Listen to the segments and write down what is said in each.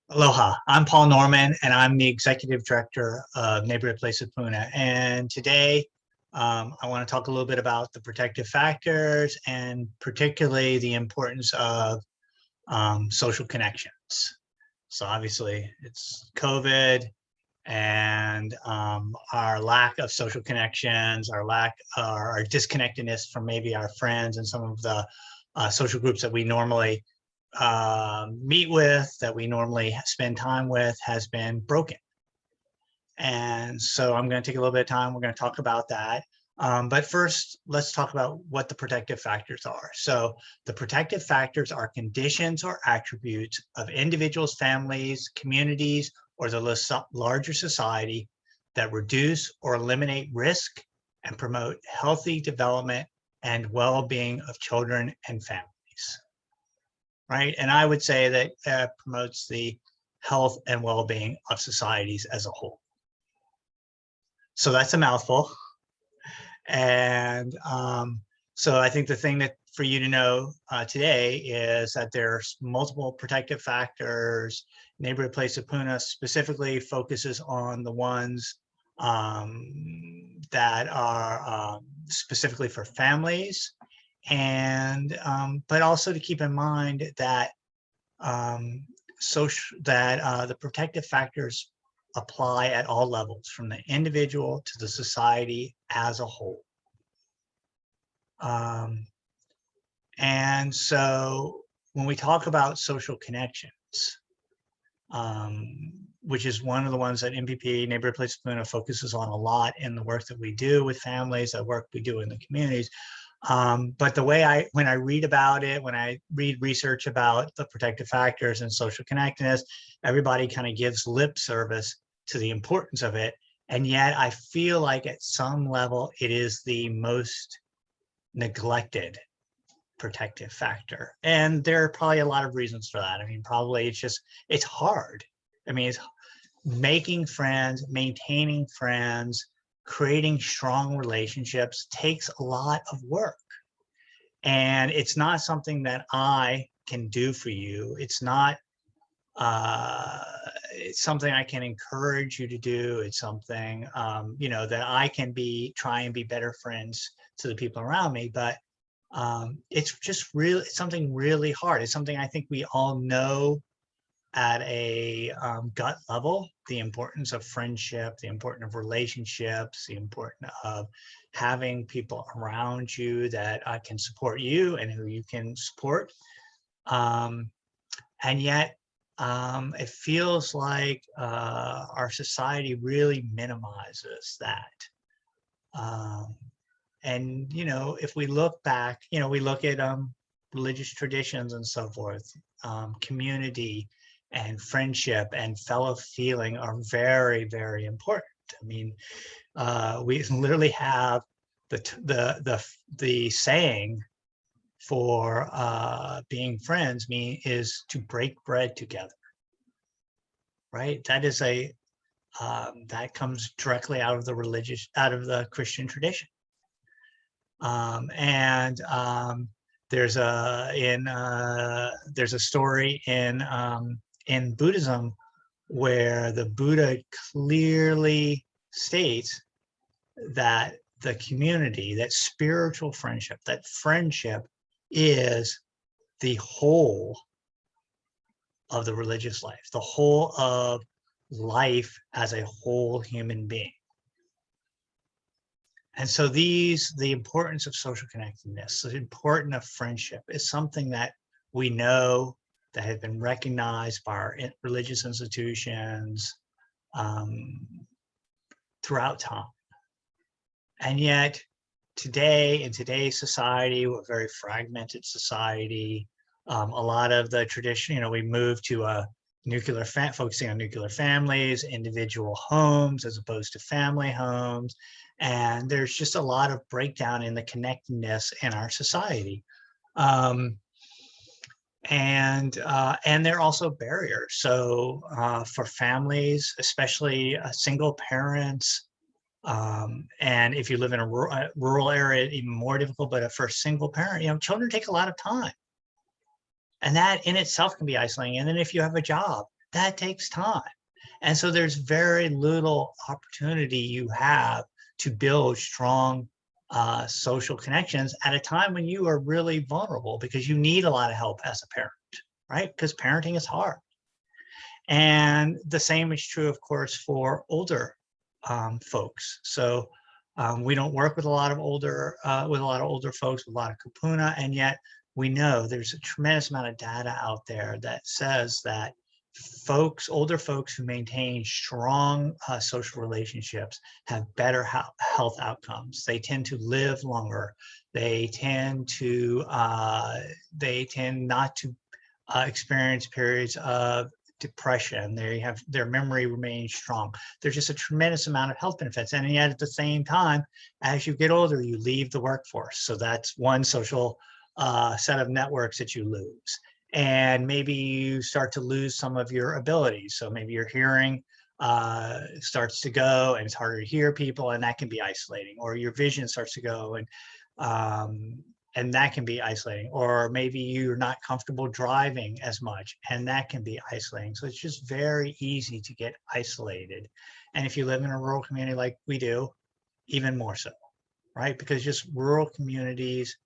Aloha, I'm Paul Norman, and I'm the Executive Director of Neighborhood Place of Puna. And today, I want to talk a little bit about the protective factors and particularly the importance of social connections. So obviously, it's COVID and our lack of social connections, our disconnectedness from maybe our friends and some of the social groups that we normally meet with, that we normally spend time with, has been broken. And so I'm going to take a little bit of time. We're going to talk about that. But first, let's talk about what the protective factors are. So the protective factors are conditions or attributes of individuals, families, communities, or the larger society that reduce or eliminate risk and promote healthy development and well-being of children and families. Right? And I would say that promotes the health and well-being of societies as a whole. So that's a mouthful. And so I think the thing that for you to know today is that there's multiple protective factors. Neighborhood Place of Puna specifically focuses on the ones that are specifically for families. And but also to keep in mind that the protective factors apply at all levels, from the individual to the society as a whole. And so when we talk about social connections, which is one of the ones that NPP, Neighborhood Place of Puna, focuses on a lot in the work that we do with families, the work we do in the communities. But the way when I read about it, when I read research about the protective factors and social connectedness, everybody kind of gives lip service to the importance of it. And yet I feel like at some level, it is the most neglected protective factor. And there are probably a lot of reasons for that. I mean, probably it's hard. I mean, it's making friends, maintaining friends, creating strong relationships takes a lot of work. And it's not something that I can do for you. It's not, it's something I can encourage you to do. It's something, that I can try and be better friends to the people around me. But it's just really, it's something really hard. It's something I think we all know at a gut level, the importance of friendship, the importance of relationships, the importance of having people around you that can support you and who you can support. And yet it feels like our society really minimizes that. And, if we look back, we look at religious traditions and so forth, community, and friendship and fellow feeling are very, very important. I mean, we literally have the saying for being friends is to break bread together, right? That is that comes directly out of the Christian tradition. There's a story in Buddhism where the Buddha clearly states that the community, that spiritual friendship, that friendship is the whole of the religious life, the whole of life as a whole human being. And so the importance of social connectedness, the importance of friendship is something that we know that has been recognized by our religious institutions throughout time. And yet today, in today's society, we're a very fragmented society. A lot of the tradition, we moved to focusing on nuclear families, individual homes as opposed to family homes. And there's just a lot of breakdown in the connectedness in our society. And there are also barriers. So for families, especially single parents, and if you live in a rural area, even more difficult, but for a single parent, children take a lot of time. And that in itself can be isolating. And then if you have a job, That takes time. And so there's very little opportunity you have to build strong social connections at a time when you are really vulnerable, because you need a lot of help as a parent, right? Because parenting is hard. And the same is true, of course, for older folks. So we don't work with a lot of older folks, with a lot of kapuna, and yet we know there's a tremendous amount of data out there that says that older folks who maintain strong social relationships have better health outcomes. They tend to live longer. They tend not to experience periods of depression. Their memory remains strong. There's just a tremendous amount of health benefits. And yet at the same time, as you get older, you leave the workforce. So that's one social set of networks that you lose. And maybe you start to lose some of your abilities. So maybe your hearing starts to go and it's harder to hear people, and that can be isolating. Or your vision starts to go and that can be isolating. Or maybe you're not comfortable driving as much, and that can be isolating. So it's just very easy to get isolated. And if you live in a rural community like we do, even more so, right? Because just rural communities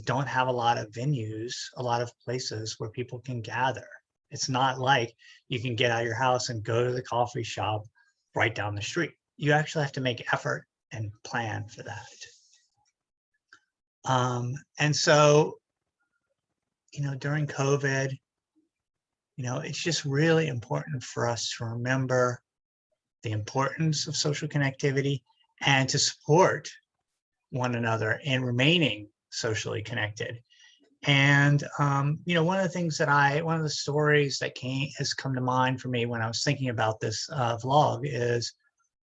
don't have a lot of venues, a lot of places where people can gather. It's not like you can get out of your house and go to the coffee shop right down the street. You actually have to make effort and plan for that. And so, during COVID, it's just really important for us to remember the importance of social connectivity and to support one another in remaining socially connected. And one of the stories that has come to mind for me when I was thinking about this vlog is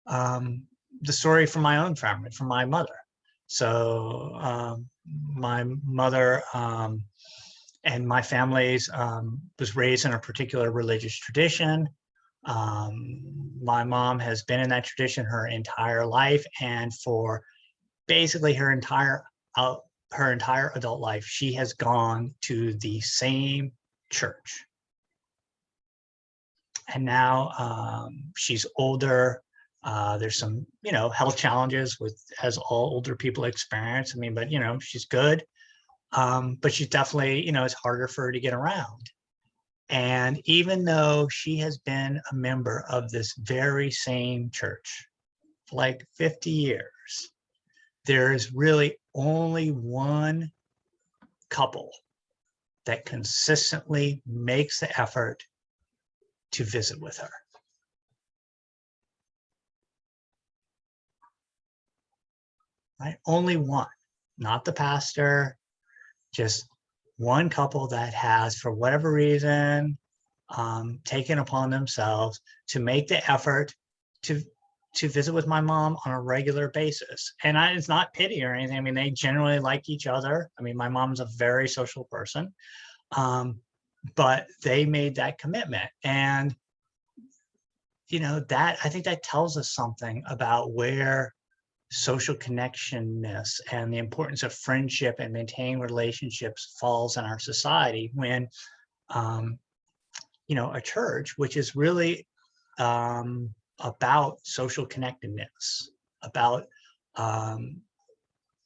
the story from my own family, from my mother. So my mother and my family's was raised in a particular religious tradition. My mom has been in that tradition her entire life, and for basically her entire adult life, she has gone to the same church. And now she's older. There's some, health challenges as all older people experience. I mean, but she's good. But she's definitely, it's harder for her to get around. And even though she has been a member of this very same church for like 50 years, there is really only one couple that consistently makes the effort to visit with her. Right? Only one, not the pastor, just one couple that has, for whatever reason, taken upon themselves to make the effort to visit with my mom on a regular basis. And it's not pity or anything. I mean, they generally like each other. I mean, my mom's a very social person, but they made that commitment. And, I think that tells us something about where social connectionness and the importance of friendship and maintaining relationships falls in our society when, a church, which is really about social connectedness, about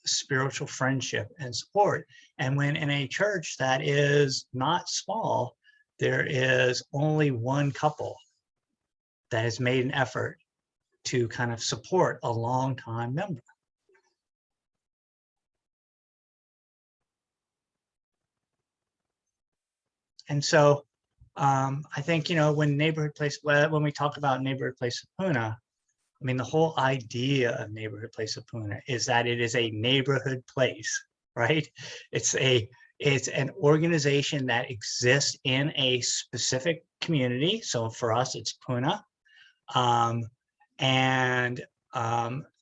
spiritual friendship and support. And when in a church that is not small, there is only one couple that has made an effort to kind of support a longtime member. And so I think, when we talk about Neighborhood Place of Puna, I mean, the whole idea of Neighborhood Place of Puna is that it is a neighborhood place, right? It's an organization that exists in a specific community. So for us, it's Puna. And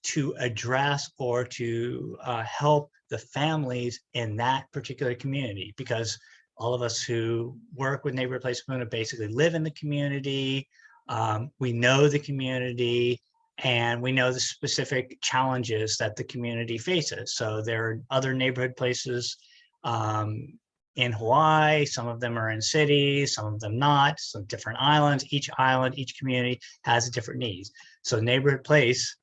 to address or to help the families in that particular community, because all of us who work with Neighborhood Place of Puna basically live in the community. We know the community, and we know the specific challenges that the community faces. So there are other neighborhood places in Hawaii, some of them are in cities, some of them not, some different islands. Each island, each community has different needs. So Neighborhood Place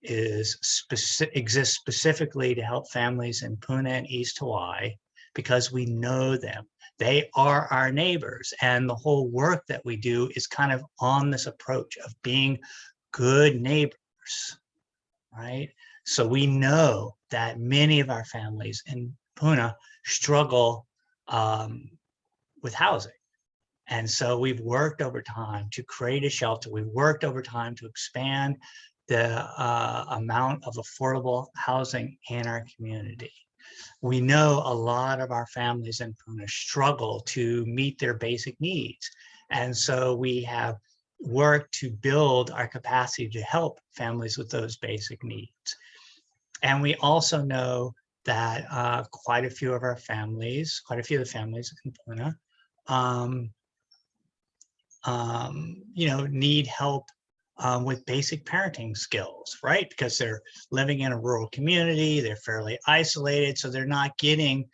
exists specifically to help families in Puna and East Hawaii because we know them. They are our neighbors, and the whole work that we do is kind of on this approach of being good neighbors, right? So we know that many of our families in Puna struggle with housing. And so we've worked over time to create a shelter. We've worked over time to expand the amount of affordable housing in our community. We know a lot of our families in Puna struggle to meet their basic needs. And so we have worked to build our capacity to help families with those basic needs. And we also know that quite a few of the families in Puna, need help with basic parenting skills, right? Because they're living in a rural community, they're fairly isolated, so they're not getting,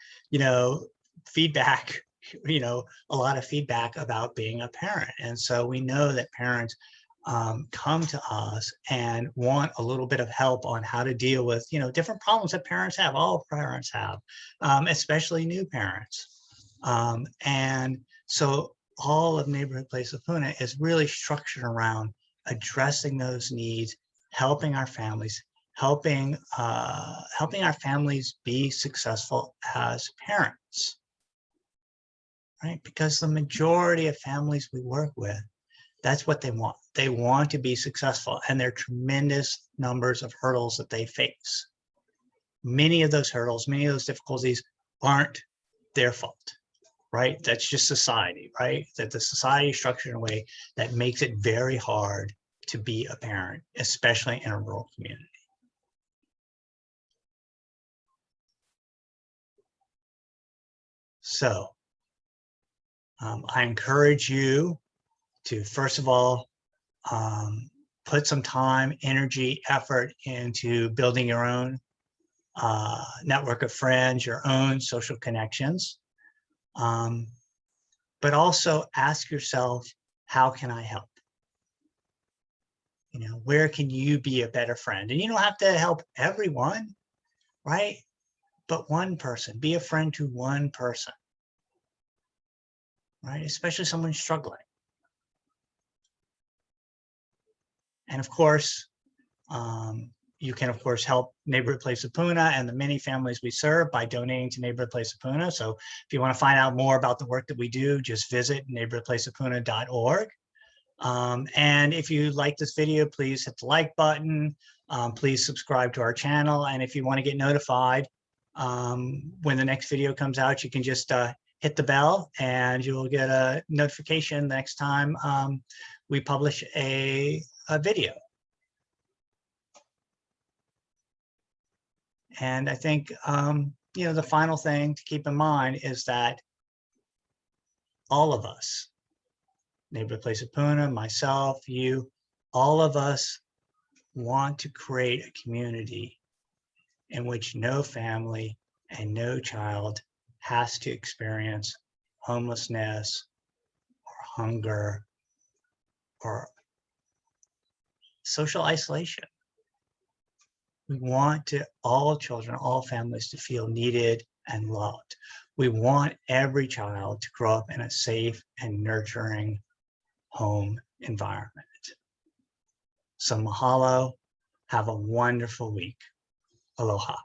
feedback, a lot of feedback about being a parent. And so we know that parents come to us and want a little bit of help on how to deal with, different problems that parents have, all parents have, especially new parents. And so all of Neighborhood Place of Puna is really structured around addressing those needs, helping our families, helping our families be successful as parents, right? Because the majority of families we work with, that's what they want. They want to be successful, and there are tremendous numbers of hurdles that they face. Many of those hurdles, many of those difficulties aren't their fault, right? That's just society, right? That the society is structured in a way that makes it very hard to be a parent, especially in a rural community. So I encourage you to, first of all, put some time, energy, effort into building your own network of friends, your own social connections. But also ask yourself, how can I help? Where can you be a better friend? And you don't have to help everyone, right? But one person, be a friend to one person, right? Especially someone struggling. And of course, you can, of course, help Neighborhood Place of Puna and the many families we serve by donating to Neighborhood Place of Puna. So if you want to find out more about the work that we do, just visit neighborhoodplaceofpuna.org. And if you like this video, please hit the like button. Please subscribe to our channel. And if you want to get notified when the next video comes out, you can just hit the bell and you'll get a notification the next time we publish a video. And I think, the final thing to keep in mind is that all of us, Neighborhood Place of Puna, myself, you, all of us want to create a community in which no family and no child has to experience homelessness or hunger or social isolation. We want all children, all families to feel needed and loved. We want every child to grow up in a safe and nurturing home environment. So mahalo, have a wonderful week. Aloha.